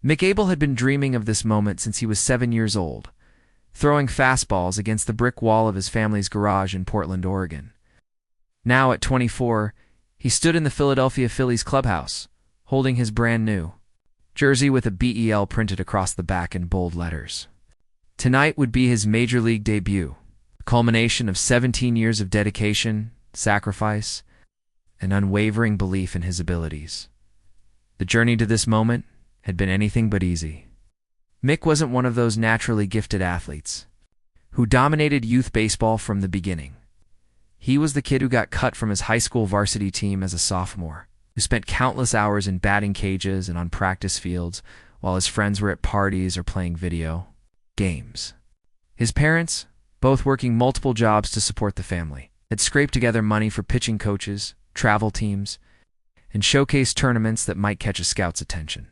Mick Abel had been dreaming of this moment since he was 7 years old, throwing fastballs against the brick wall of his family's garage in Portland, Oregon. Now, at 24, he stood in the Philadelphia Phillies clubhouse, holding his brand-new jersey with a BEL printed across the back in bold letters. Tonight would be his major league debut, the culmination of 17 years of dedication, sacrifice, and unwavering belief in his abilities. The journey to this moment had been anything but easy. Mick wasn't one of those naturally gifted athletes who dominated youth baseball from the beginning. He was the kid who got cut from his high school varsity team as a sophomore, who spent countless hours in batting cages and on practice fields while his friends were at parties or playing video games. His parents, both working multiple jobs to support the family, had scraped together money for pitching coaches, travel teams, and showcase tournaments that might catch a scout's attention.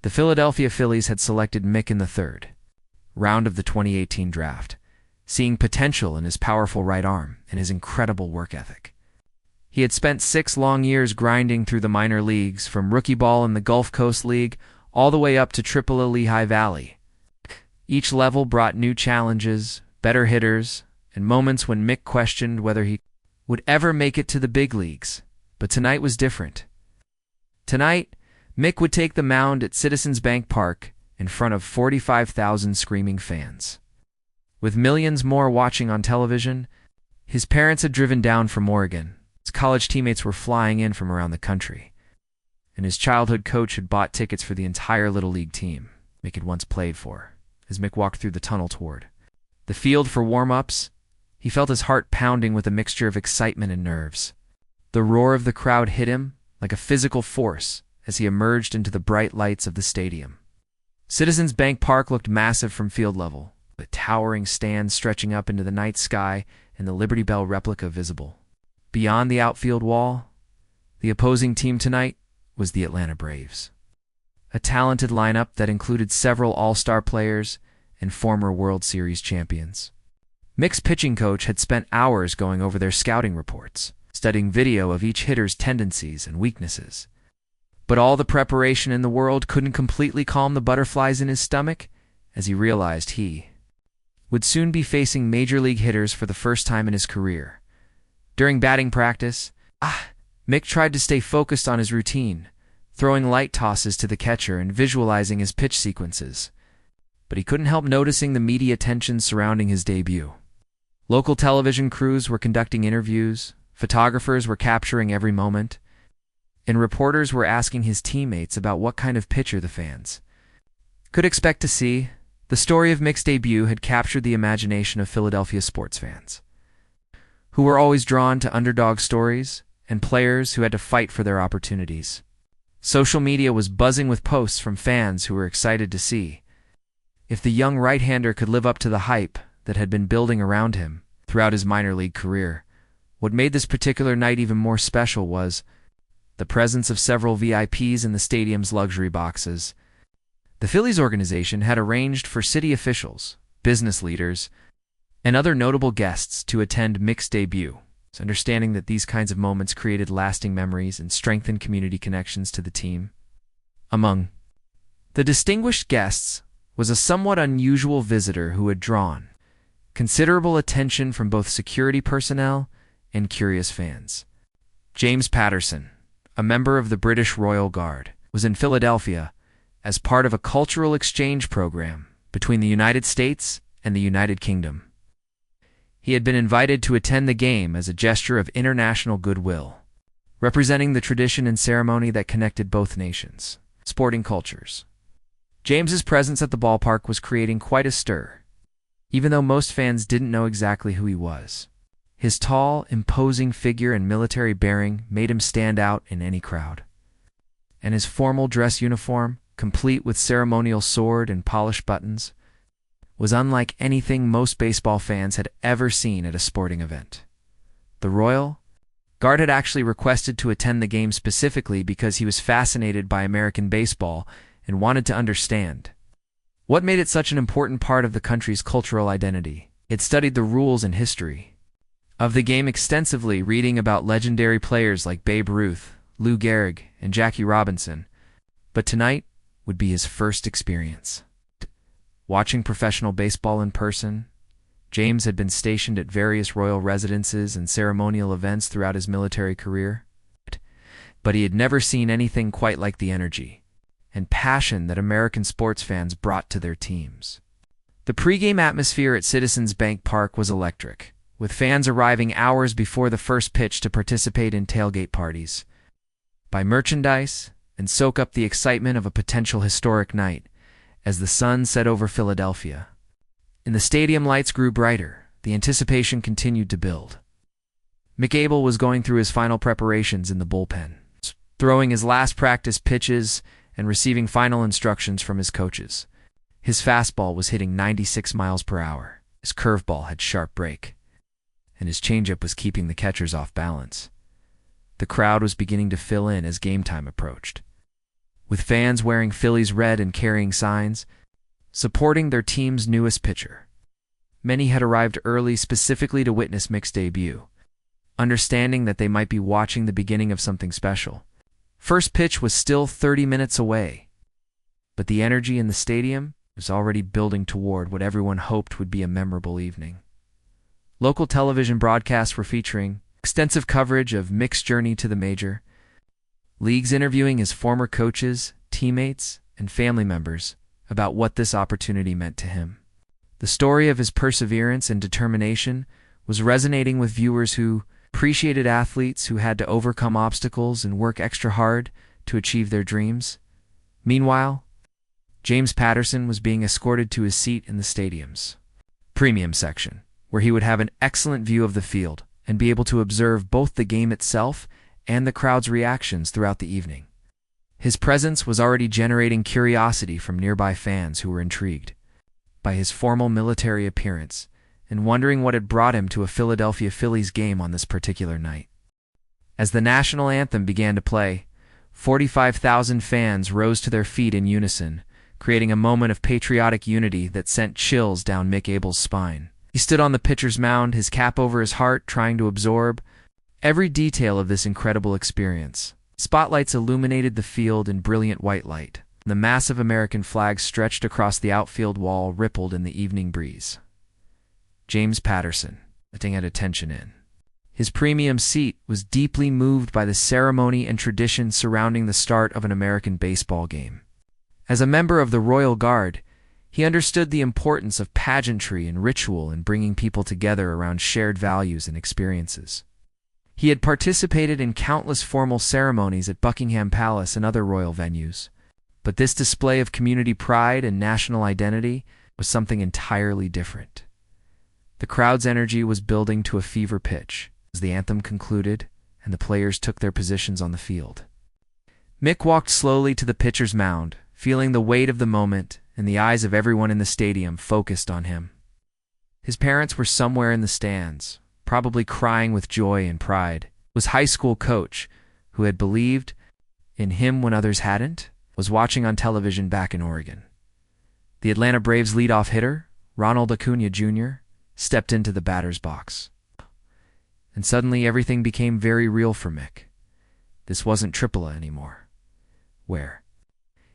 The Philadelphia Phillies had selected Mick in the third round of the 2018 draft, seeing potential in his powerful right arm and his incredible work ethic. He had spent 6 long years grinding through the minor leagues, from rookie ball in the Gulf Coast League all the way up to AAA Lehigh Valley. Each level brought new challenges, better hitters, and moments when Mick questioned whether he would ever make it to the big leagues. But tonight was different. Tonight, Mick would take the mound at Citizens Bank Park in front of 45,000 screaming fans. With millions more watching on television, his parents had driven down from Oregon. His college teammates were flying in from around the country, and his childhood coach had bought tickets for the entire Little League team Mick had once played for. As Mick walked through the tunnel toward the field for warm-ups, he felt his heart pounding with a mixture of excitement and nerves. The roar of the crowd hit him like a physical force as he emerged into the bright lights of the stadium. Citizens Bank Park looked massive from field level, with towering stands stretching up into the night sky and the Liberty Bell replica visible. Beyond the outfield wall, the opposing team tonight was the Atlanta Braves, a talented lineup that included several all-star players and former World Series champions. Mick's pitching coach had spent hours going over their scouting reports, studying video of each hitter's tendencies and weaknesses. But all the preparation in the world couldn't completely calm the butterflies in his stomach as he realized he would soon be facing major league hitters for the first time in his career. During batting practice, Mick tried to stay focused on his routine, throwing light tosses to the catcher and visualizing his pitch sequences. But he couldn't help noticing the media attention surrounding his debut. Local television crews were conducting interviews, photographers were capturing every moment, and reporters were asking his teammates about what kind of pitcher the fans could expect to see. The story of Mick's debut had captured the imagination of Philadelphia sports fans, who were always drawn to underdog stories and players who had to fight for their opportunities. Social media was buzzing with posts from fans who were excited to see if the young right-hander could live up to the hype that had been building around him throughout his minor league career. What made this particular night even more special was the presence of several VIPs in the stadium's luxury boxes. The Phillies organization had arranged for city officials, business leaders, and other notable guests to attend Mick's debut, understanding that these kinds of moments created lasting memories and strengthened community connections to the team. Among the distinguished guests was a somewhat unusual visitor who had drawn considerable attention from both security personnel and curious fans. James Patterson, a member of the British Royal Guard, was in Philadelphia as part of a cultural exchange program between the United States and the United Kingdom. He had been invited to attend the game as a gesture of international goodwill, representing the tradition and ceremony that connected both nations' sporting cultures. James's presence at the ballpark was creating quite a stir, even though most fans didn't know exactly who he was. His tall, imposing figure and military bearing made him stand out in any crowd, and his formal dress uniform, complete with ceremonial sword and polished buttons, was unlike anything most baseball fans had ever seen at a sporting event. The Royal Guard had actually requested to attend the game specifically because he was fascinated by American baseball and wanted to understand what made it such an important part of the country's cultural identity. It studied the rules and history of the game extensively, reading about legendary players like Babe Ruth, Lou Gehrig, and Jackie Robinson. But tonight, would be his first experience. Watching professional baseball in person, James had been stationed at various royal residences and ceremonial events throughout his military career, but he had never seen anything quite like the energy and passion that American sports fans brought to their teams. The pregame atmosphere at Citizens Bank Park was electric, with fans arriving hours before the first pitch to participate in tailgate parties, buy merchandise, and soak up the excitement of a potential historic night as the sun set over Philadelphia. And the stadium lights grew brighter. The anticipation continued to build. Mick Abel was going through his final preparations in the bullpen, throwing his last practice pitches and receiving final instructions from his coaches. His fastball was hitting 96 miles per hour. His curveball had sharp break, and his changeup was keeping the catchers off balance. The crowd was beginning to fill in as game time approached, with fans wearing Phillies red and carrying signs, supporting their team's newest pitcher. Many had arrived early specifically to witness Mick's debut, understanding that they might be watching the beginning of something special. First pitch was still 30 minutes away, but the energy in the stadium was already building toward what everyone hoped would be a memorable evening. Local television broadcasts were featuring extensive coverage of Mick's journey to the major, leagues interviewing his former coaches, teammates, and family members about what this opportunity meant to him. The story of his perseverance and determination was resonating with viewers who appreciated athletes who had to overcome obstacles and work extra hard to achieve their dreams. Meanwhile, James Patterson was being escorted to his seat in the stadium's premium section, where he would have an excellent view of the field and be able to observe both the game itself and the crowd's reactions throughout the evening. His presence was already generating curiosity from nearby fans who were intrigued by his formal military appearance and wondering what had brought him to a Philadelphia Phillies game on this particular night. As the national anthem began to play, 45,000 fans rose to their feet in unison, creating a moment of patriotic unity that sent chills down Mick Abel's spine. He stood on the pitcher's mound, his cap over his heart, trying to absorb every detail of this incredible experience. Spotlights illuminated the field in brilliant white light. The massive American flag stretched across the outfield wall rippled in the evening breeze. James Patterson, letting attention in. His premium seat was deeply moved by the ceremony and tradition surrounding the start of an American baseball game. As a member of the Royal Guard, he understood the importance of pageantry and ritual in bringing people together around shared values and experiences. He had participated in countless formal ceremonies at Buckingham Palace and other royal venues, but this display of community pride and national identity was something entirely different. The crowd's energy was building to a fever pitch as the anthem concluded and the players took their positions on the field. Mick walked slowly to the pitcher's mound, feeling the weight of the moment and the eyes of everyone in the stadium focused on him. His parents were somewhere in the stands, probably crying with joy and pride. His high school coach, who had believed in him when others hadn't, was watching on television back in Oregon. The Atlanta Braves leadoff hitter, Ronald Acuna Jr., stepped into the batter's box. And suddenly everything became very real for Mick. This wasn't AAA anymore, where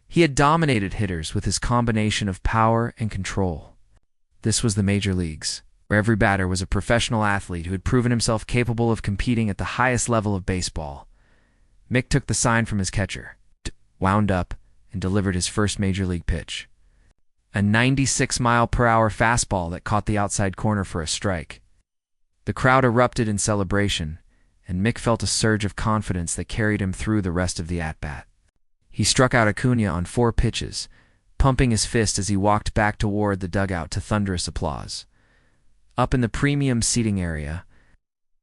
he had dominated hitters with his combination of power and control. This was the major leagues, where every batter was a professional athlete who had proven himself capable of competing at the highest level of baseball. Mick took the sign from his catcher, wound up, and delivered his first major league pitch. A 96-mile-per-hour fastball that caught the outside corner for a strike. The crowd erupted in celebration, and Mick felt a surge of confidence that carried him through the rest of the at-bat. He struck out Acuna on 4 pitches, pumping his fist as he walked back toward the dugout to thunderous applause. Up in the premium seating area,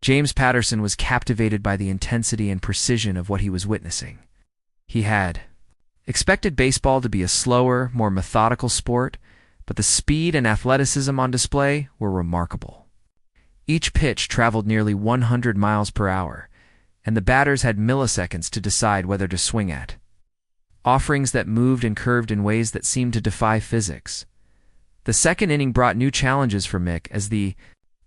James Patterson was captivated by the intensity and precision of what he was witnessing. He had expected baseball to be a slower, more methodical sport, but the speed and athleticism on display were remarkable. Each pitch traveled nearly 100 miles per hour, and the batters had milliseconds to decide whether to swing at. Offerings that moved and curved in ways that seemed to defy physics. The second inning brought new challenges for Mick as the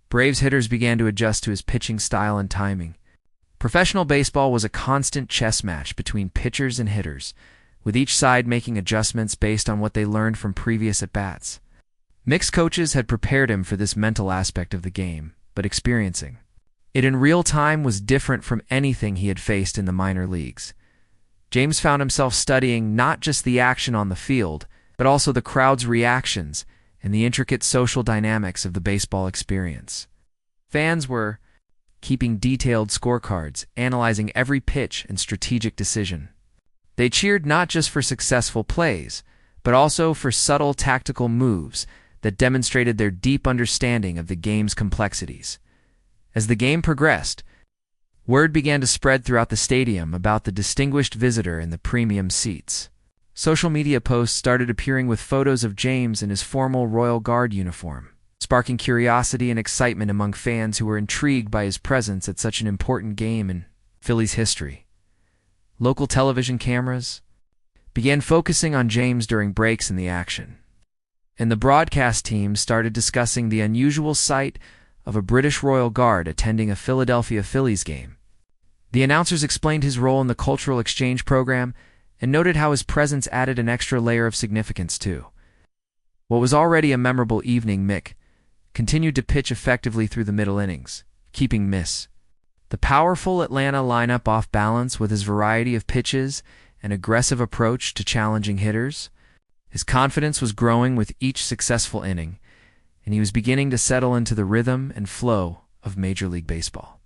Braves hitters began to adjust to his pitching style and timing. Professional baseball was a constant chess match between pitchers and hitters, with each side making adjustments based on what they learned from previous at-bats. Mick's coaches had prepared him for this mental aspect of the game, but experiencing it in real time was different from anything he had faced in the minor leagues. James found himself studying not just the action on the field, but also the crowd's reactions and the intricate social dynamics of the baseball experience. Fans were keeping detailed scorecards, analyzing every pitch and strategic decision. They cheered not just for successful plays, but also for subtle tactical moves that demonstrated their deep understanding of the game's complexities. As the game progressed, word began to spread throughout the stadium about the distinguished visitor in the premium seats. Social media posts started appearing with photos of James in his formal Royal Guard uniform, sparking curiosity and excitement among fans who were intrigued by his presence at such an important game in Phillies history. Local television cameras began focusing on James during breaks in the action, and the broadcast team started discussing the unusual sight of a British Royal Guard attending a Philadelphia Phillies game. The announcers explained his role in the cultural exchange program and noted how his presence added an extra layer of significance too. What was already a memorable evening, Mick continued to pitch effectively through the middle innings, keeping the powerful Atlanta lineup off balance with his variety of pitches and aggressive approach to challenging hitters. His confidence was growing with each successful inning, and he was beginning to settle into the rhythm and flow of Major League Baseball.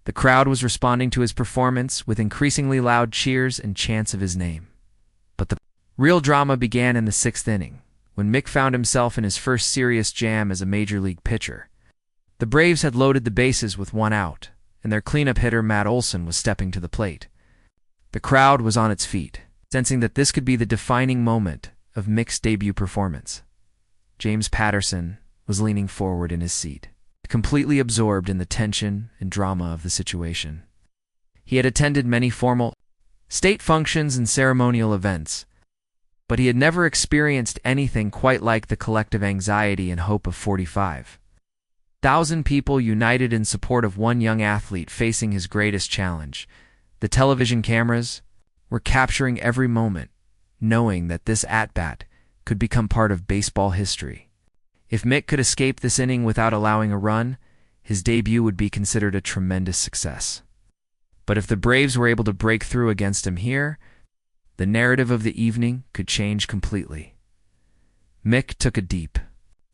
The crowd was responding to his performance with increasingly loud cheers and chants of his name. But the real drama began in the sixth inning, when Mick found himself in his first serious jam as a Major League pitcher. The Braves had loaded the bases with one out, and their cleanup hitter Matt Olson was stepping to the plate. The crowd was on its feet, sensing that this could be the defining moment of Mick's debut performance. James Patterson was leaning forward in his seat, completely absorbed in the tension and drama of the situation. He had attended many formal state functions and ceremonial events, but he had never experienced anything quite like the collective anxiety and hope of 45,000 people united in support of one young athlete facing his greatest challenge. The television cameras were capturing every moment, knowing that this at-bat could become part of baseball history. If Mick could escape this inning without allowing a run, his debut would be considered a tremendous success. But if the Braves were able to break through against him here, the narrative of the evening could change completely. Mick took a deep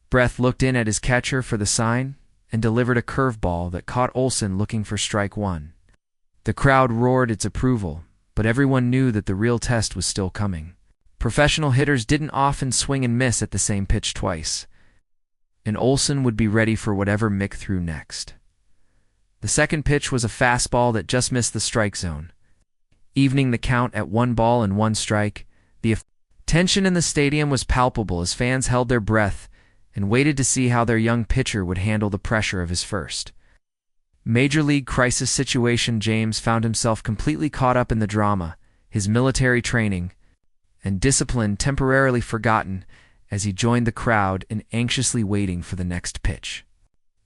breath, looked in at his catcher for the sign, and delivered a curveball that caught Olson looking for strike one. The crowd roared its approval, but everyone knew that the real test was still coming. Professional hitters didn't often swing and miss at the same pitch twice, and Olson would be ready for whatever Mick threw next. The second pitch was a fastball that just missed the strike zone, evening the count at 1 strike. The tension in the stadium was palpable as fans held their breath and waited to see how their young pitcher would handle the pressure of his first Major League crisis situation. James found himself completely caught up in the drama, his military training and discipline temporarily forgotten as he joined the crowd in anxiously waiting for the next pitch.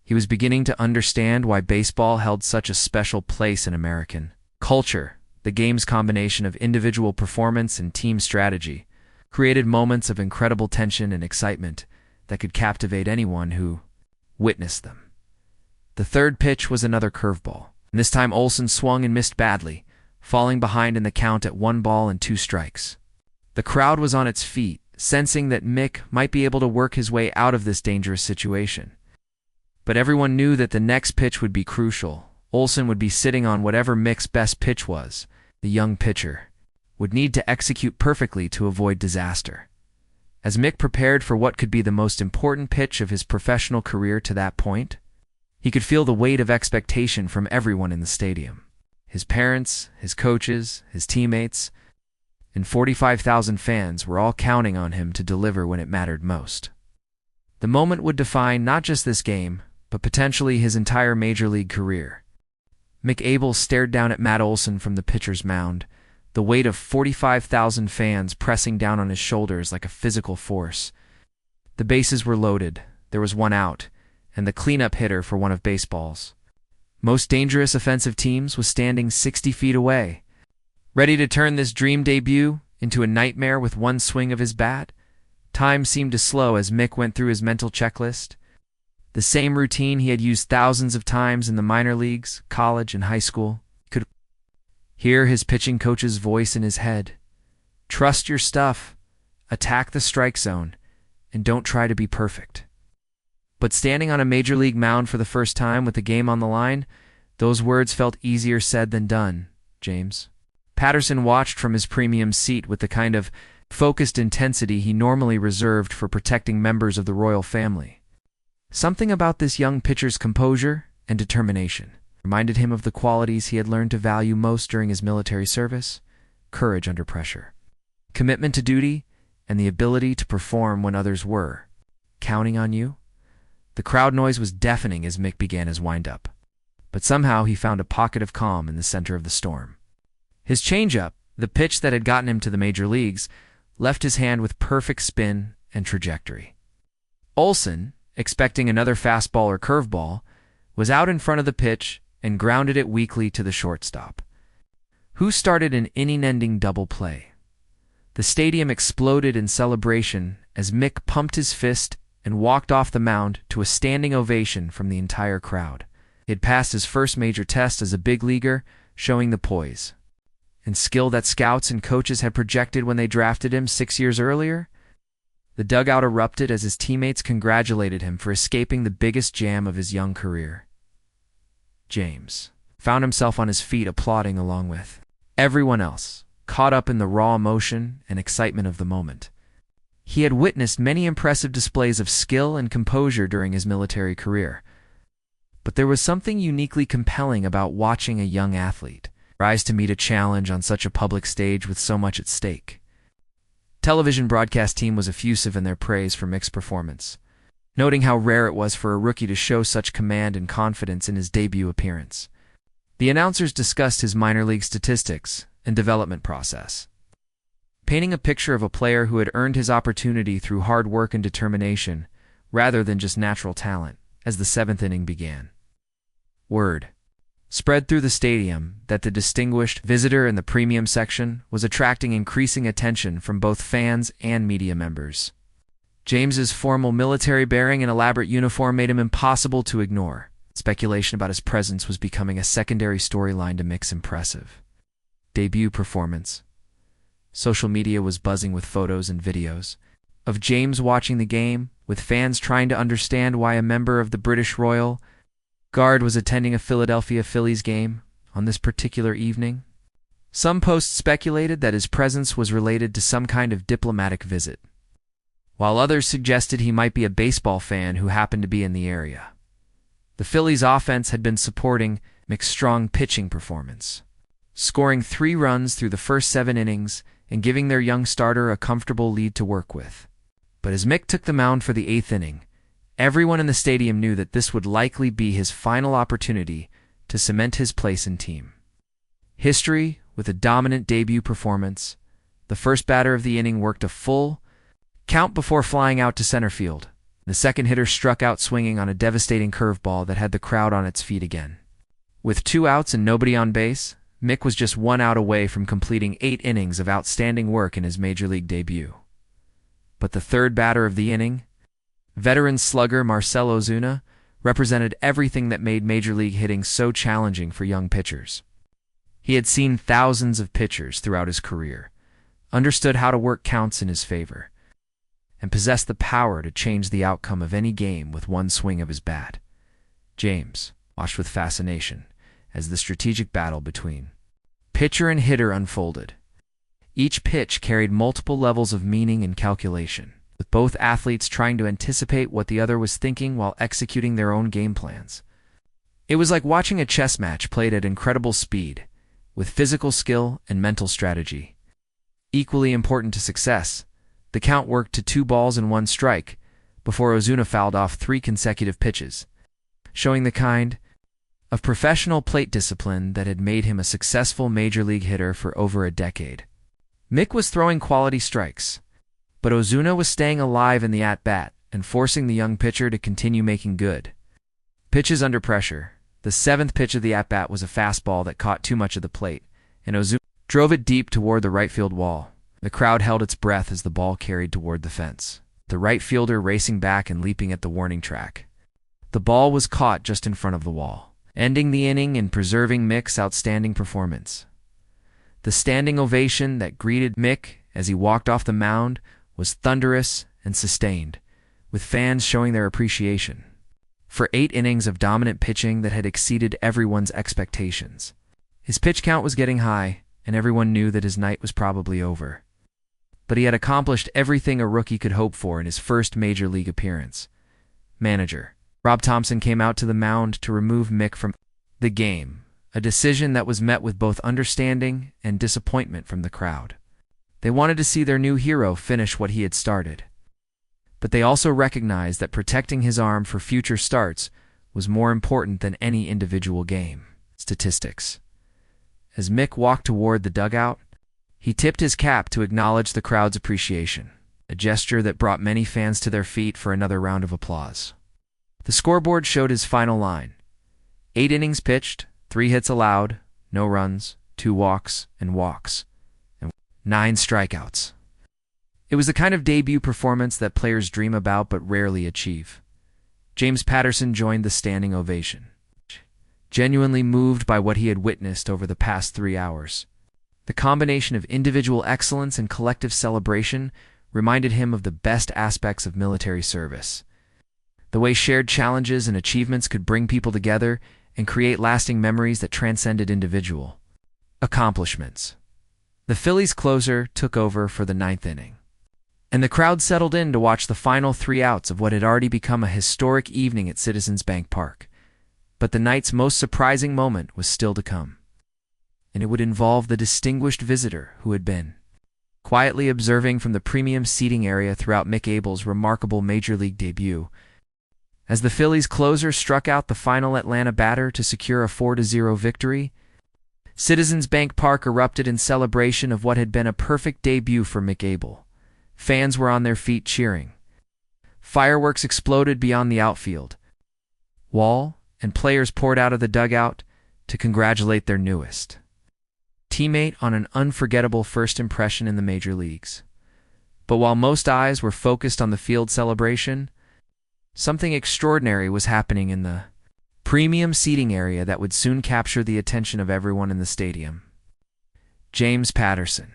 He was beginning to understand why baseball held such a special place in American culture. The game's combination of individual performance and team strategy created moments of incredible tension and excitement that could captivate anyone who witnessed them. The third pitch was another curveball, and this time Olson swung and missed badly, falling behind in the count at 1 strikes. The crowd was on its feet, sensing that Mick might be able to work his way out of this dangerous situation. But everyone knew that the next pitch would be crucial. Olson would be sitting on whatever Mick's best pitch was. The young pitcher would need to execute perfectly to avoid disaster. As Mick prepared for what could be the most important pitch of his professional career to that point, he could feel the weight of expectation from everyone in the stadium. His parents, his coaches, his teammates, and 45,000 fans were all counting on him to deliver when it mattered most. The moment would define not just this game, but potentially his entire Major League career. Mick Abel stared down at Matt Olson from the pitcher's mound, the weight of 45,000 fans pressing down on his shoulders like a physical force. The bases were loaded, there was one out, and the cleanup hitter for one of baseball's most dangerous offensive teams was standing 60 feet away, ready to turn this dream debut into a nightmare with one swing of his bat? Time seemed to slow as Mick went through his mental checklist. The same routine he had used thousands of times in the minor leagues, college, and high school. He could hear his pitching coach's voice in his head. Trust your stuff, attack the strike zone, and don't try to be perfect. But standing on a major league mound for the first time with the game on the line, those words felt easier said than done, James. Patterson watched from his premium seat with the kind of focused intensity he normally reserved for protecting members of the royal family. Something about this young pitcher's composure and determination reminded him of the qualities he had learned to value most during his military service: courage under pressure, commitment to duty, and the ability to perform when others were counting on you. The crowd noise was deafening as Mick began his wind-up, but somehow he found a pocket of calm in the center of the storm. His changeup, the pitch that had gotten him to the major leagues, left his hand with perfect spin and trajectory. Olsen, expecting another fastball or curveball, was out in front of the pitch and grounded it weakly to the shortstop, who started an inning-ending double play. The stadium exploded in celebration as Mick pumped his fist and walked off the mound to a standing ovation from the entire crowd. He had passed his first major test as a big leaguer, showing the poise and skill that scouts and coaches had projected when they drafted him 6 years earlier. The dugout erupted as his teammates congratulated him for escaping the biggest jam of his young career. James found himself on his feet applauding along with everyone else, caught up in the raw emotion and excitement of the moment. He had witnessed many impressive displays of skill and composure during his military career, but there was something uniquely compelling about watching a young athlete rise to meet a challenge on such a public stage with so much at stake. Television broadcast team was effusive in their praise for Mick's performance, noting how rare it was for a rookie to show such command and confidence in his debut appearance. The announcers discussed his minor league statistics and development process, painting a picture of a player who had earned his opportunity through hard work and determination, rather than just natural talent, as the seventh inning began. Word spread through the stadium that the distinguished visitor in the premium section was attracting increasing attention from both fans and media members. James's formal military bearing and elaborate uniform made him impossible to ignore. Speculation about his presence was becoming a secondary storyline to Mick's impressive debut performance. Social media was buzzing with photos and videos of James watching the game, with fans trying to understand why a member of the British Royal Guard was attending a Philadelphia Phillies game on this particular evening. Some posts speculated that his presence was related to some kind of diplomatic visit, while others suggested he might be a baseball fan who happened to be in the area. The Phillies' offense had been supporting Mick's strong pitching performance, scoring 3 runs through the first 7 innings and giving their young starter a comfortable lead to work with. But as Mick took the mound for the 8th inning, everyone in the stadium knew that this would likely be his final opportunity to cement his place in team history with a dominant debut performance. The first batter of the inning worked a full count before flying out to center field. The second hitter struck out swinging on a devastating curveball that had the crowd on its feet again. With 2 outs and nobody on base, Mick was just 1 out away from completing 8 innings of outstanding work in his major league debut. But the third batter of the inning, veteran slugger Marcell Ozuna, represented everything that made major league hitting so challenging for young pitchers. He had seen thousands of pitchers throughout his career, understood how to work counts in his favor, and possessed the power to change the outcome of any game with one swing of his bat. James watched with fascination as the strategic battle between pitcher and hitter unfolded. Each pitch carried multiple levels of meaning and calculation, with both athletes trying to anticipate what the other was thinking while executing their own game plans. It was like watching a chess match played at incredible speed, with physical skill and mental strategy. Equally important to success, the count worked to 2 balls and 1 strike before Ozuna fouled off 3 consecutive pitches, showing the kind of professional plate discipline that had made him a successful major league hitter for over a decade. Mick was throwing quality strikes, but Ozuna was staying alive in the at-bat and forcing the young pitcher to continue making good pitches under pressure. The 7th pitch of the at-bat was a fastball that caught too much of the plate, and Ozuna drove it deep toward the right field wall. The crowd held its breath as the ball carried toward the fence, the right fielder racing back and leaping at the warning track. The ball was caught just in front of the wall, ending the inning and preserving Mick's outstanding performance. The standing ovation that greeted Mick as he walked off the mound was thunderous and sustained, with fans showing their appreciation for 8 innings of dominant pitching that had exceeded everyone's expectations. His pitch count was getting high, and everyone knew that his night was probably over. But he had accomplished everything a rookie could hope for in his first major league appearance. Manager Rob Thompson came out to the mound to remove Mick from the game, a decision that was met with both understanding and disappointment from the crowd. They wanted to see their new hero finish what he had started. But they also recognized that protecting his arm for future starts was more important than any individual game statistics. As Mick walked toward the dugout, he tipped his cap to acknowledge the crowd's appreciation, a gesture that brought many fans to their feet for another round of applause. The scoreboard showed his final line: 8 innings pitched, 3 hits allowed, no runs, 2 walks, and 9 strikeouts. It was the kind of debut performance that players dream about but rarely achieve. James Patterson joined the standing ovation, genuinely moved by what he had witnessed over the past 3 hours. The combination of individual excellence and collective celebration reminded him of the best aspects of military service. The way shared challenges and achievements could bring people together and create lasting memories that transcended individual accomplishments. The Phillies' closer took over for the 9th inning, and the crowd settled in to watch the final 3 outs of what had already become a historic evening at Citizens Bank Park. But the night's most surprising moment was still to come, and it would involve the distinguished visitor who had been quietly observing from the premium seating area throughout Mick Abel's remarkable Major League debut. As the Phillies' closer struck out the final Atlanta batter to secure a 4-0 victory, Citizens Bank Park erupted in celebration of what had been a perfect debut for Mick Abel. Fans were on their feet cheering. Fireworks exploded beyond the outfield wall, and players poured out of the dugout to congratulate their newest teammate on an unforgettable first impression in the major leagues. But while most eyes were focused on the field celebration, something extraordinary was happening in the premium seating area that would soon capture the attention of everyone in the stadium. James Patterson,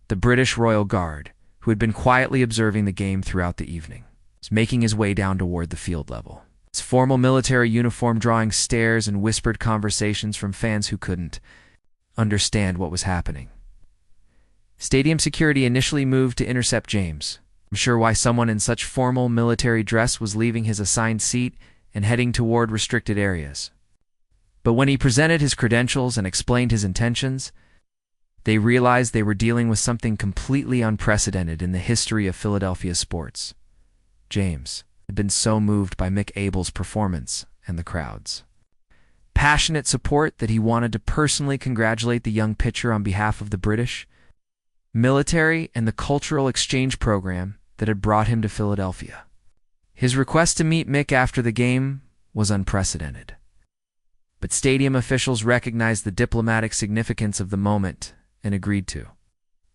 the British Royal Guard, who had been quietly observing the game throughout the evening, was making his way down toward the field level, his formal military uniform drawing stares and whispered conversations from fans who couldn't understand what was happening. Stadium security initially moved to intercept James, unsure why someone in such formal military dress was leaving his assigned seat and heading toward restricted areas. But when he presented his credentials and explained his intentions, they realized they were dealing with something completely unprecedented in the history of Philadelphia sports. James had been so moved by Mick Abel's performance and the crowd's passionate support that he wanted to personally congratulate the young pitcher on behalf of the British military and the cultural exchange program that had brought him to Philadelphia. His request to meet Mick after the game was unprecedented, but stadium officials recognized the diplomatic significance of the moment and agreed to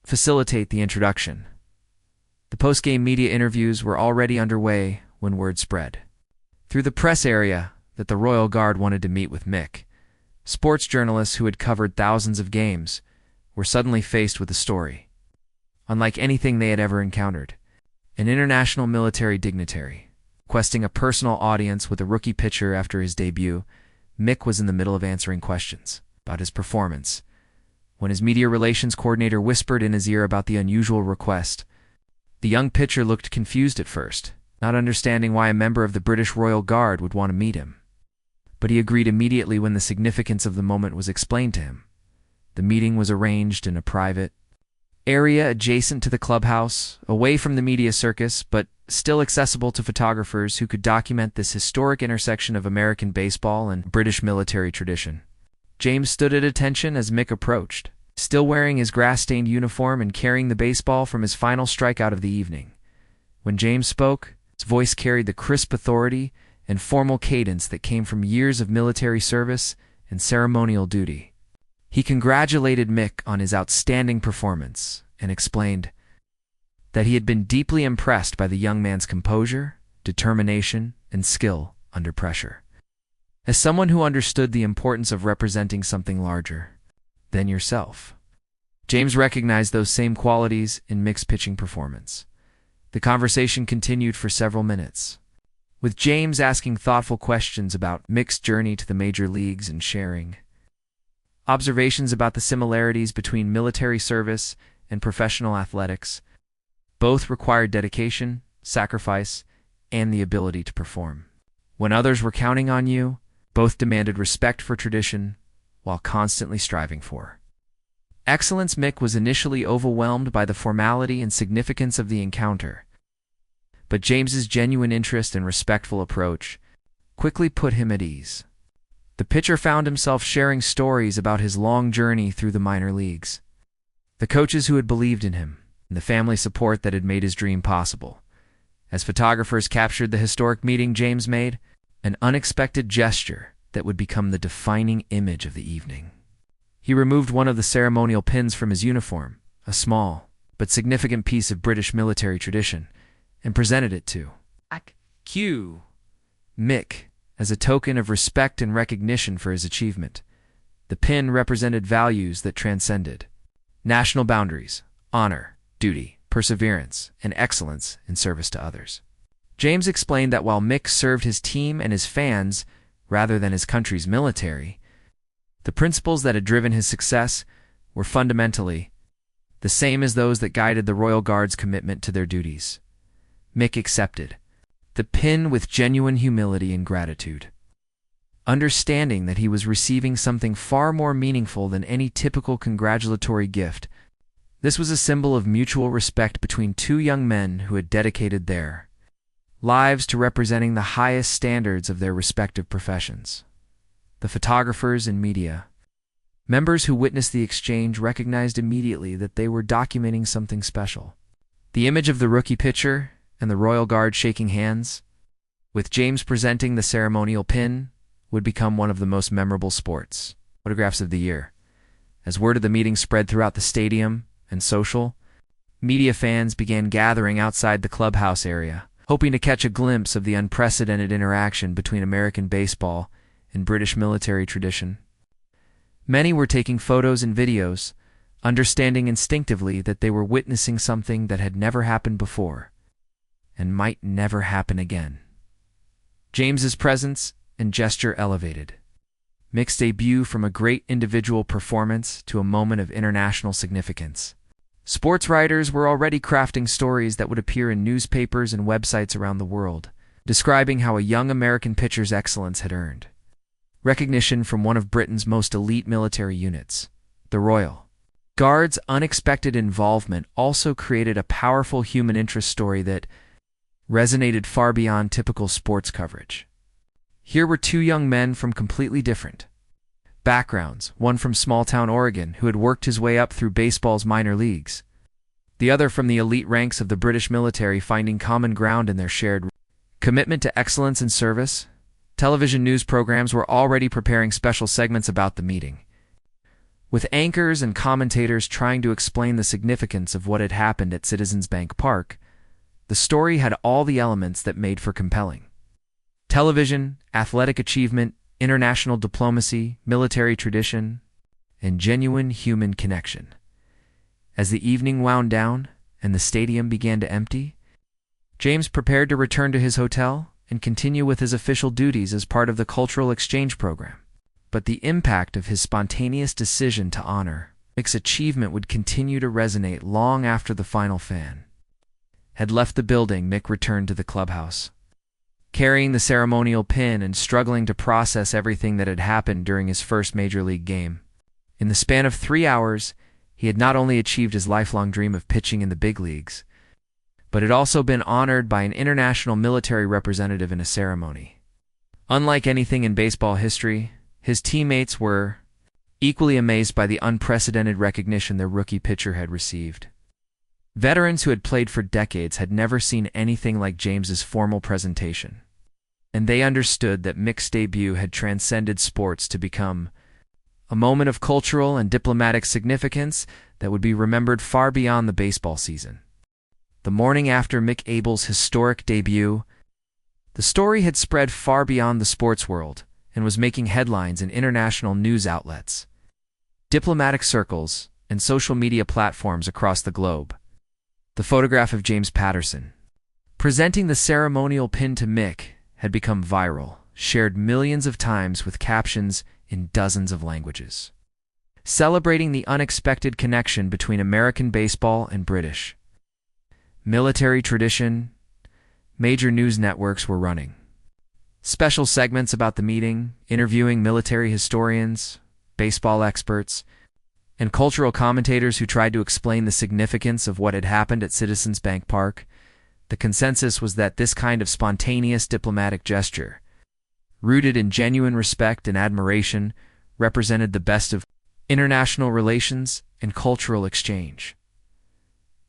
facilitate the introduction. The post-game media interviews were already underway when word spread through the press area that the Royal Guard wanted to meet with Mick. Sports journalists who had covered thousands of games were suddenly faced with a story unlike anything they had ever encountered. An international military dignitary requesting a personal audience with a rookie pitcher after his debut. Mick was in the middle of answering questions about his performance when his media relations coordinator whispered in his ear about the unusual request. The young pitcher looked confused at first, not understanding why a member of the British Royal Guard would want to meet him. But he agreed immediately when the significance of the moment was explained to him. The meeting was arranged in a private area adjacent to the clubhouse, away from the media circus, but still accessible to photographers who could document this historic intersection of American baseball and British military tradition. James stood at attention as Mick approached, still wearing his grass-stained uniform and carrying the baseball from his final strikeout of the evening. When James spoke, his voice carried the crisp authority and formal cadence that came from years of military service and ceremonial duty. He congratulated Mick on his outstanding performance and explained that he had been deeply impressed by the young man's composure, determination, and skill under pressure. As someone who understood the importance of representing something larger than yourself, James recognized those same qualities in Mick's pitching performance. The conversation continued for several minutes, with James asking thoughtful questions about Mick's journey to the major leagues and sharing observations about the similarities between military service and professional athletics. Both required dedication, sacrifice, and the ability to perform. When others were counting on you, both demanded respect for tradition while constantly striving for excellence. Mick was initially overwhelmed by the formality and significance of the encounter, but James's genuine interest and respectful approach quickly put him at ease. The pitcher found himself sharing stories about his long journey through the minor leagues, the coaches who had believed in him, and the family support that had made his dream possible. As photographers captured the historic meeting, James made an unexpected gesture that would become the defining image of the evening. He removed one of the ceremonial pins from his uniform, a small but significant piece of British military tradition, and presented it to Mick as a token of respect and recognition for his achievement. The pin represented values that transcended national boundaries: honor, duty, perseverance, and excellence in service to others. James explained that while Mick served his team and his fans rather than his country's military, the principles that had driven his success were fundamentally the same as those that guided the Royal Guard's commitment to their duties. Mick accepted the pin with genuine humility and gratitude, understanding that he was receiving something far more meaningful than any typical congratulatory gift. This was a symbol of mutual respect between two young men who had dedicated their lives to representing the highest standards of their respective professions. The photographers and media members who witnessed the exchange recognized immediately that they were documenting something special. The image of the rookie pitcher and the Royal Guard shaking hands, with James presenting the ceremonial pin, would become one of the most memorable sports photographs of the year. As word of the meeting spread throughout the stadium and social media, fans began gathering outside the clubhouse area, hoping to catch a glimpse of the unprecedented interaction between American baseball and British military tradition. Many were taking photos and videos, understanding instinctively that they were witnessing something that had never happened before and might never happen again. James's presence and gesture elevated Mick's debut from a great individual performance to a moment of international significance. Sports writers were already crafting stories that would appear in newspapers and websites around the world, describing how a young American pitcher's excellence had earned recognition from one of Britain's most elite military units. The Royal Guard's unexpected involvement also created a powerful human interest story that resonated far beyond typical sports coverage. Here were two young men from completely different backgrounds, one from small-town Oregon who had worked his way up through baseball's minor leagues, the other from the elite ranks of the British military, finding common ground in their shared commitment to excellence and service. Television news programs were already preparing special segments about the meeting, with anchors and commentators trying to explain the significance of what had happened at Citizens Bank Park. The story had all the elements that made for compelling television: athletic achievement, international diplomacy, military tradition, and genuine human connection. As the evening wound down and the stadium began to empty, James prepared to return to his hotel and continue with his official duties as part of the cultural exchange program. But the impact of his spontaneous decision to honor Mick's achievement would continue to resonate long after the final fan had left the building. Mick returned to the clubhouse, carrying the ceremonial pin and struggling to process everything that had happened during his first major league game. In the span of 3 hours, he had not only achieved his lifelong dream of pitching in the big leagues, but had also been honored by an international military representative in a ceremony. Unlike anything in baseball history, his teammates were equally amazed by the unprecedented recognition their rookie pitcher had received. Veterans who had played for decades had never seen anything like James's formal presentation, and they understood that Mick's debut had transcended sports to become a moment of cultural and diplomatic significance that would be remembered far beyond the baseball season. The morning after Mick Abel's historic debut, the story had spread far beyond the sports world and was making headlines in international news outlets, diplomatic circles, and social media platforms across the globe. The photograph of James Patterson, presenting the ceremonial pin to Mick, had become viral, shared millions of times with captions in dozens of languages, celebrating the unexpected connection between American baseball and British military tradition. Major news networks were running special segments about the meeting, interviewing military historians, baseball experts, and cultural commentators who tried to explain the significance of what had happened at Citizens Bank Park. The consensus was that this kind of spontaneous diplomatic gesture, rooted in genuine respect and admiration, represented the best of international relations and cultural exchange.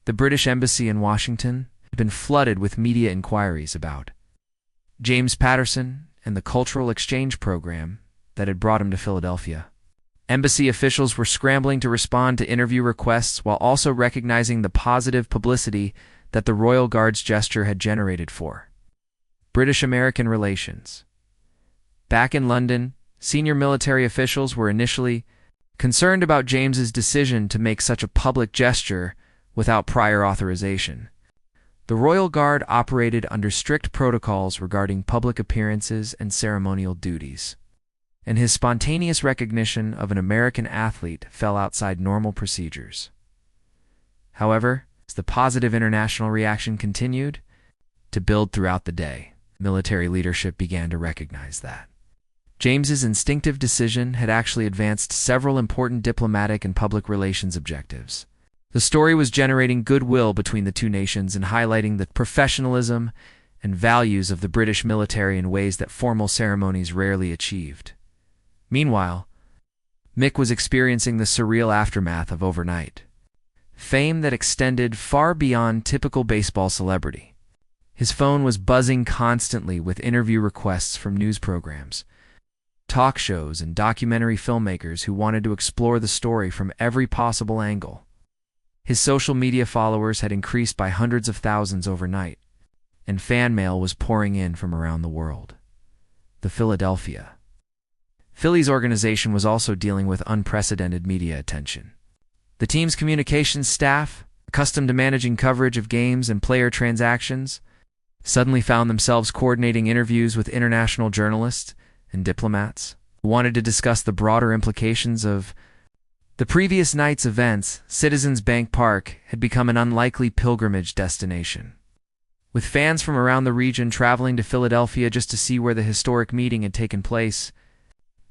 The British Embassy in Washington had been flooded with media inquiries about James Patterson and the cultural exchange program that had brought him to Philadelphia. Embassy officials were scrambling to respond to interview requests while also recognizing the positive publicity that the Royal Guard's gesture had generated for British-American relations. Back in London, senior military officials were initially concerned about James's decision to make such a public gesture without prior authorization. The Royal Guard operated under strict protocols regarding public appearances and ceremonial duties, and his spontaneous recognition of an American athlete fell outside normal procedures. However, as the positive international reaction continued to build throughout the day, military leadership began to recognize that James's instinctive decision had actually advanced several important diplomatic and public relations objectives. The story was generating goodwill between the two nations and highlighting the professionalism and values of the British military in ways that formal ceremonies rarely achieved. Meanwhile, Mick was experiencing the surreal aftermath of overnight fame that extended far beyond typical baseball celebrity. His phone was buzzing constantly with interview requests from news programs, talk shows, and documentary filmmakers who wanted to explore the story from every possible angle. His social media followers had increased by hundreds of thousands overnight, and fan mail was pouring in from around the world. The Phillies organization was also dealing with unprecedented media attention. The team's communications staff, accustomed to managing coverage of games and player transactions, suddenly found themselves coordinating interviews with international journalists and diplomats who wanted to discuss the broader implications of the previous night's events. Citizens Bank Park had become an unlikely pilgrimage destination, with fans from around the region traveling to Philadelphia just to see where the historic meeting had taken place.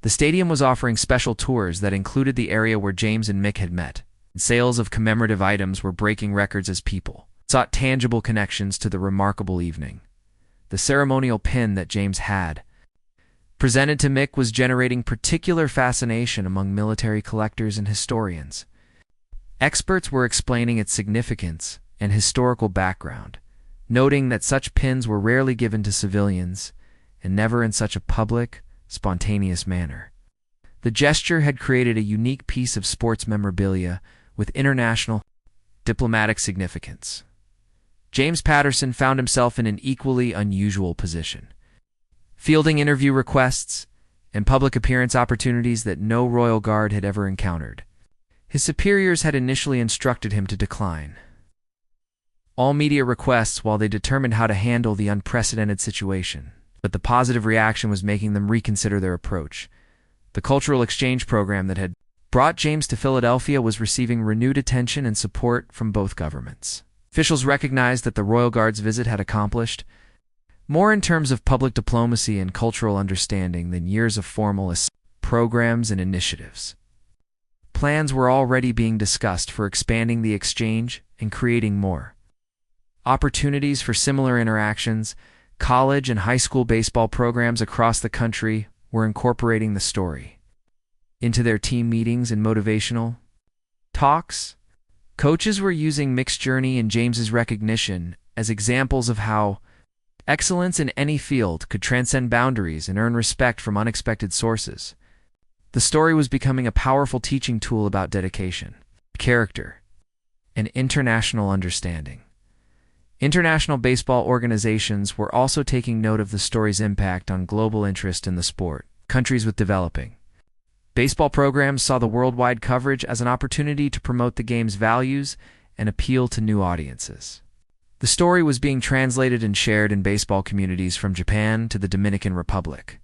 The stadium was offering special tours that included the area where James and Mick had met. Sales of commemorative items were breaking records as people sought tangible connections to the remarkable evening. The ceremonial pin that James had presented to Mick was generating particular fascination among military collectors and historians. Experts were explaining its significance and historical background, noting that such pins were rarely given to civilians and never in such a public, spontaneous manner. The gesture had created a unique piece of sports memorabilia with international diplomatic significance. James Patterson found himself in an equally unusual position, fielding interview requests and public appearance opportunities that no Royal Guard had ever encountered. His superiors had initially instructed him to decline all media requests while they determined how to handle the unprecedented situation, but the positive reaction was making them reconsider their approach. The cultural exchange program that had brought James to Philadelphia was receiving renewed attention and support from both governments. Officials recognized that the Royal Guard's visit had accomplished more in terms of public diplomacy and cultural understanding than years of formal programs and initiatives. Plans were already being discussed for expanding the exchange and creating more opportunities for similar interactions. College and high school baseball programs across the country were incorporating the story into their team meetings and motivational talks. Coaches were using Mick's journey and James's recognition as examples of how excellence in any field could transcend boundaries and earn respect from unexpected sources. The The story was becoming a powerful teaching tool about dedication, character, and international understanding. International baseball organizations were also taking note of the story's impact on global interest in the sport. Countries with developing baseball programs saw the worldwide coverage as an opportunity to promote the game's values and appeal to new audiences. The story was being translated and shared in baseball communities from Japan to the Dominican Republic.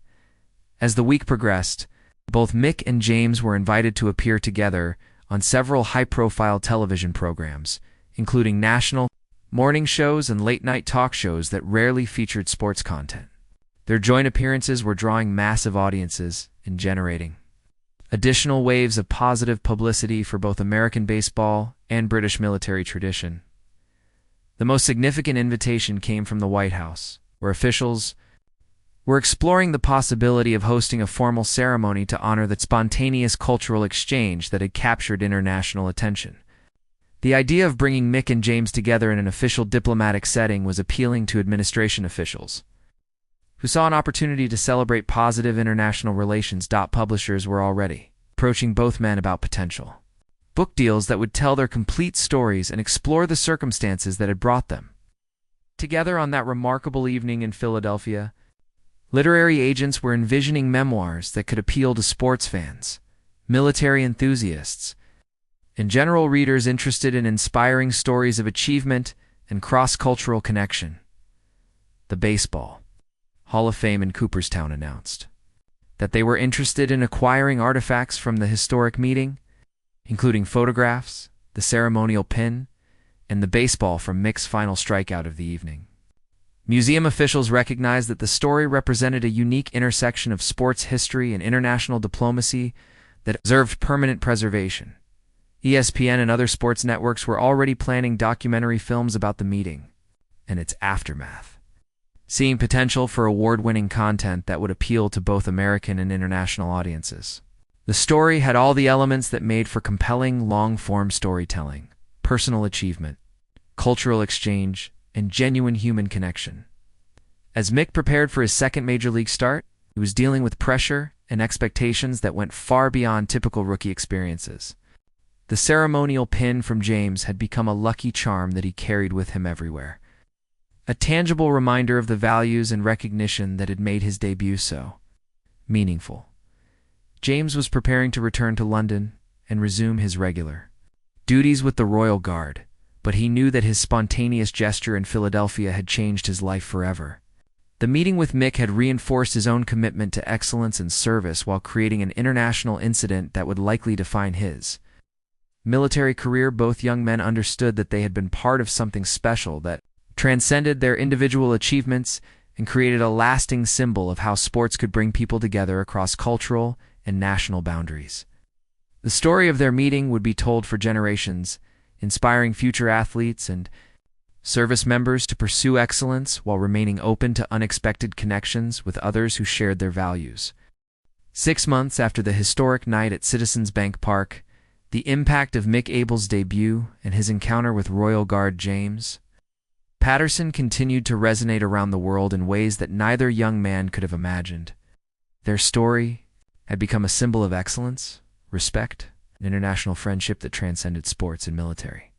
As the week progressed, both Mick and James were invited to appear together on several high-profile television programs, including national morning shows and late-night talk shows that rarely featured sports content. Their joint appearances were drawing massive audiences and generating additional waves of positive publicity for both American baseball and British military tradition. The most significant invitation came from the White House, where officials were exploring the possibility of hosting a formal ceremony to honor the spontaneous cultural exchange that had captured international attention. The idea of bringing Mick and James together in an official diplomatic setting was appealing to administration officials, who saw an opportunity to celebrate positive international relations. Publishers were already approaching both men about potential book deals that would tell their complete stories and explore the circumstances that had brought them together on that remarkable evening in Philadelphia. Literary agents were envisioning memoirs that could appeal to sports fans, military enthusiasts, and general readers interested in inspiring stories of achievement and cross-cultural connection. The Baseball Hall of Fame in Cooperstown announced that they were interested in acquiring artifacts from the historic meeting, including photographs, the ceremonial pin, and the baseball from Mick's final strikeout of the evening. Museum officials recognized that the story represented a unique intersection of sports history and international diplomacy that deserved permanent preservation. ESPN and other sports networks were already planning documentary films about the meeting and its aftermath, seeing potential for award-winning content that would appeal to both American and international audiences. The story had all the elements that made for compelling, long-form storytelling: personal achievement, cultural exchange, and genuine human connection. As Mick prepared for his second major league start, he was dealing with pressure and expectations that went far beyond typical rookie experiences. The ceremonial pin from James had become a lucky charm that he carried with him everywhere, a tangible reminder of the values and recognition that had made his debut so meaningful. James was preparing to return to London and resume his regular duties with the Royal Guard, but he knew that his spontaneous gesture in Philadelphia had changed his life forever. The meeting with Mick had reinforced his own commitment to excellence and service while creating an international incident that would likely define his military career. Both young men understood that they had been part of something special that transcended their individual achievements and created a lasting symbol of how sports could bring people together across cultural and national boundaries. The story of their meeting would be told for generations, inspiring future athletes and service members to pursue excellence while remaining open to unexpected connections with others who shared their values. 6 months after the historic night at Citizens Bank Park, the impact of Mick Abel's debut and his encounter with Royal Guard James Patterson continued to resonate around the world in ways that neither young man could have imagined. Their story had become a symbol of excellence, respect, and international friendship that transcended sports and military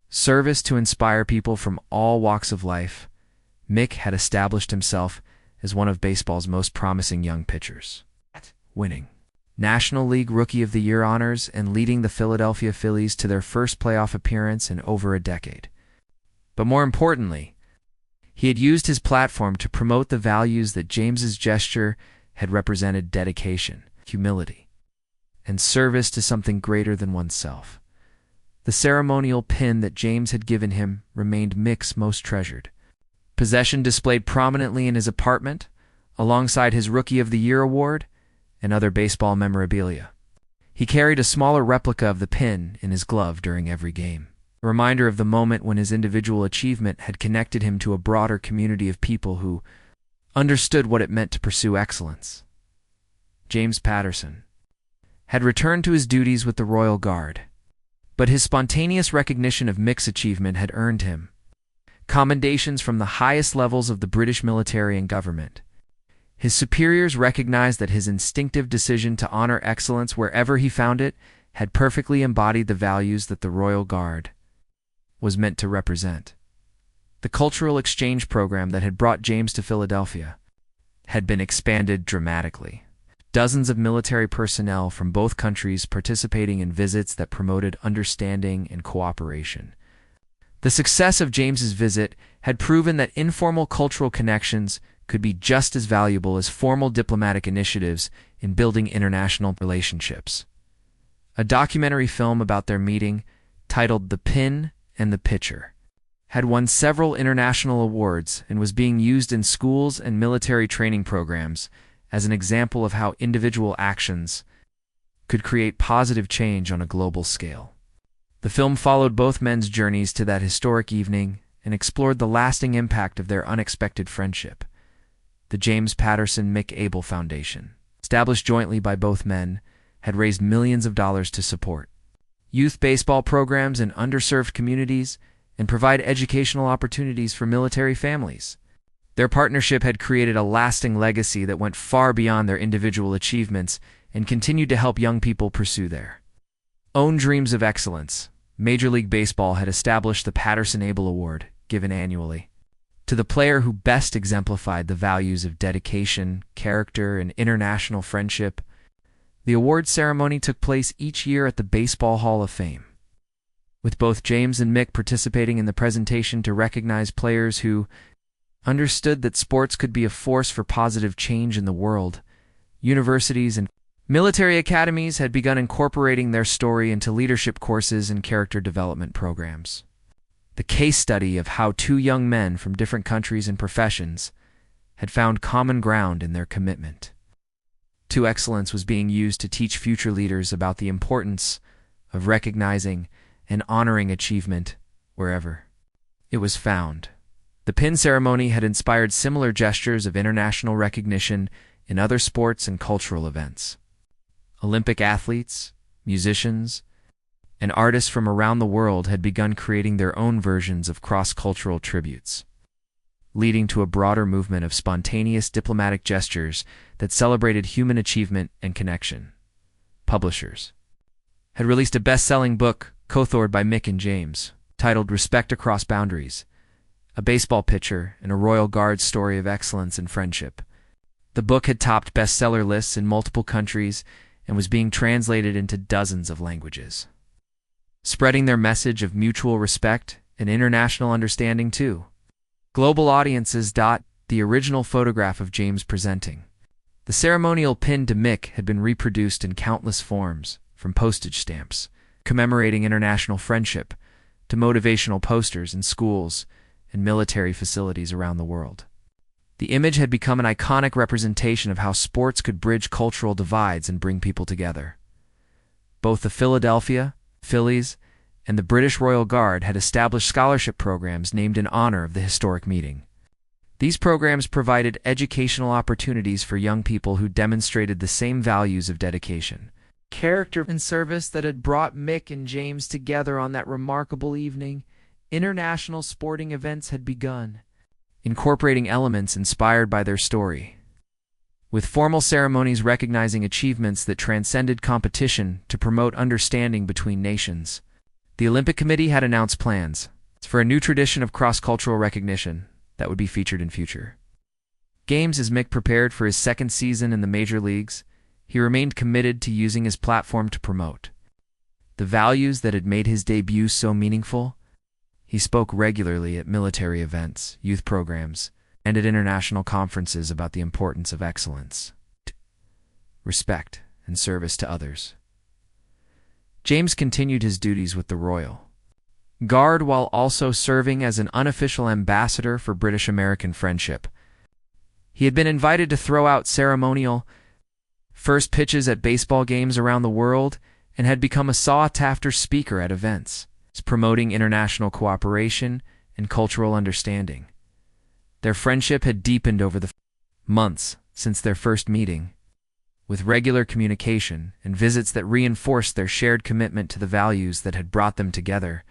service. To inspire people from all walks of life, Mick had established himself as one of baseball's most promising young pitchers, winning National League Rookie of the Year honors and leading the Philadelphia Phillies to their first playoff appearance in over a decade. But more importantly, he had used his platform to promote the values that James's gesture had represented: dedication, humility, and service to something greater than oneself. The ceremonial pin that James had given him remained Mick's most treasured possession, displayed prominently in his apartment, alongside his Rookie of the Year award and other baseball memorabilia. He carried a smaller replica of the pin in his glove during every game, a reminder of the moment when his individual achievement had connected him to a broader community of people who understood what it meant to pursue excellence. James Patterson had returned to his duties with the Royal Guard, but his spontaneous recognition of Mick's achievement had earned him commendations from the highest levels of the British military and government. His superiors recognized that his instinctive decision to honor excellence wherever he found it had perfectly embodied the values that the Royal Guard was meant to represent. The cultural exchange program that had brought James to Philadelphia had been expanded dramatically. Dozens of military personnel from both countries participating in visits that promoted understanding and cooperation. The success of James's visit had proven that informal cultural connections could be just as valuable as formal diplomatic initiatives in building international relationships. A documentary film about their meeting, titled The Pin and the Pitcher, had won several international awards and was being used in schools and military training programs as an example of how individual actions could create positive change on a global scale. The film followed both men's journeys to that historic evening and explored the lasting impact of their unexpected friendship. The James Patterson Mick Abel Foundation, established jointly by both men, had raised millions of dollars to support youth baseball programs in underserved communities and provide educational opportunities for military families. Their partnership had created a lasting legacy that went far beyond their individual achievements and continued to help young people pursue their own dreams of excellence. Major League Baseball had established the Patterson-Abel Award, given annually to the player who best exemplified the values of dedication, character, and international friendship. The award ceremony took place each year at the Baseball Hall of Fame, with both James and Mick participating in the presentation to recognize players who understood that sports could be a force for positive change in the world. Universities and military academies had begun incorporating their story into leadership courses and character development programs. The case study of how two young men from different countries and professions had found common ground in their commitment to excellence was being used to teach future leaders about the importance of recognizing and honoring achievement wherever it was found. The pin ceremony had inspired similar gestures of international recognition in other sports and cultural events. Olympic athletes, musicians, and artists from around the world had begun creating their own versions of cross-cultural tributes, leading to a broader movement of spontaneous diplomatic gestures that celebrated human achievement and connection. Publishers had released a best-selling book co-authored by Mick and James, titled Respect Across Boundaries, a baseball pitcher and a Royal Guard story of excellence and friendship. The book had topped bestseller lists in multiple countries and was being translated into dozens of languages, spreading their message of mutual respect and international understanding too. Global audiences. The original photograph of James presenting the ceremonial pin to Mick had been reproduced in countless forms, from postage stamps commemorating international friendship to motivational posters in schools and military facilities around the world. The image had become an iconic representation of how sports could bridge cultural divides and bring people together. Both the Philadelphia Phillies and the British Royal Guard had established scholarship programs named in honor of the historic meeting. These programs provided educational opportunities for young people who demonstrated the same values of dedication, character, and service that had brought Mick and James together on that remarkable evening. International sporting events had begun, incorporating elements inspired by their story, with formal ceremonies recognizing achievements that transcended competition to promote understanding between nations. The Olympic Committee had announced plans for a new tradition of cross-cultural recognition that would be featured in future games. As Mick prepared for his second season in the major leagues, he remained committed to using his platform to promote the values that had made his debut so meaningful. He spoke regularly at military events, youth programs, and at international conferences about the importance of excellence, respect, and service to others. James continued his duties with the Royal Guard while also serving as an unofficial ambassador for British-American friendship. He had been invited to throw out ceremonial first pitches at baseball games around the world and had become a sought-after speaker at events, promoting international cooperation and cultural understanding. Their friendship had deepened over the months since their first meeting, with regular communication and visits that reinforced their shared commitment to the values that had brought them together.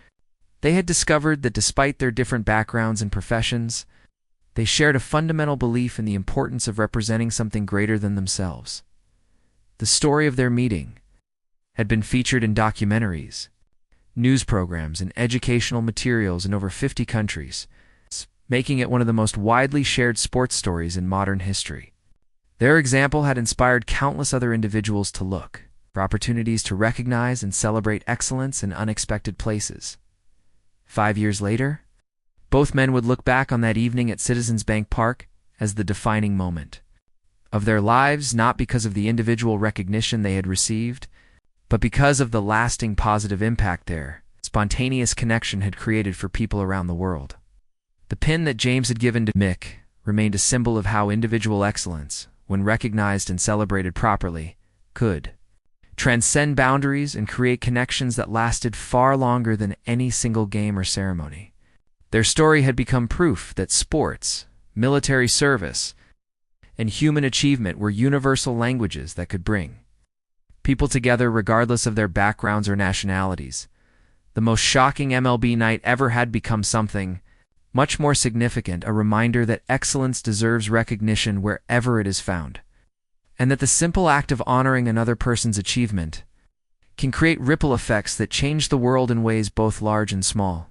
They had discovered that despite their different backgrounds and professions, They shared a fundamental belief in the importance of representing something greater than themselves. The story of their meeting had been featured in documentaries, news programs, and educational materials in over 50 countries, making it one of the most widely shared sports stories in modern history. Their example had inspired countless other individuals to look for opportunities to recognize and celebrate excellence in unexpected places. 5 years later, both men would look back on that evening at Citizens Bank Park as the defining moment of their lives, not because of the individual recognition they had received, but because of the lasting positive impact their spontaneous connection had created for people around the world. The pin that James had given to Mick remained a symbol of how individual excellence, when recognized and celebrated properly, could transcend boundaries and create connections that lasted far longer than any single game or ceremony. Their story had become proof that sports, military service, and human achievement were universal languages that could bring people together regardless of their backgrounds or nationalities. The most shocking MLB night ever had become something much more significant, a reminder that excellence deserves recognition wherever it is found, and that the simple act of honoring another person's achievement can create ripple effects that change the world in ways both large and small.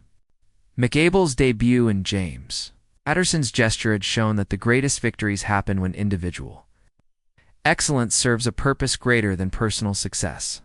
Mick Abel's debut and James Patterson's gesture had shown that the greatest victories happen when individual excellence serves a purpose greater than personal success.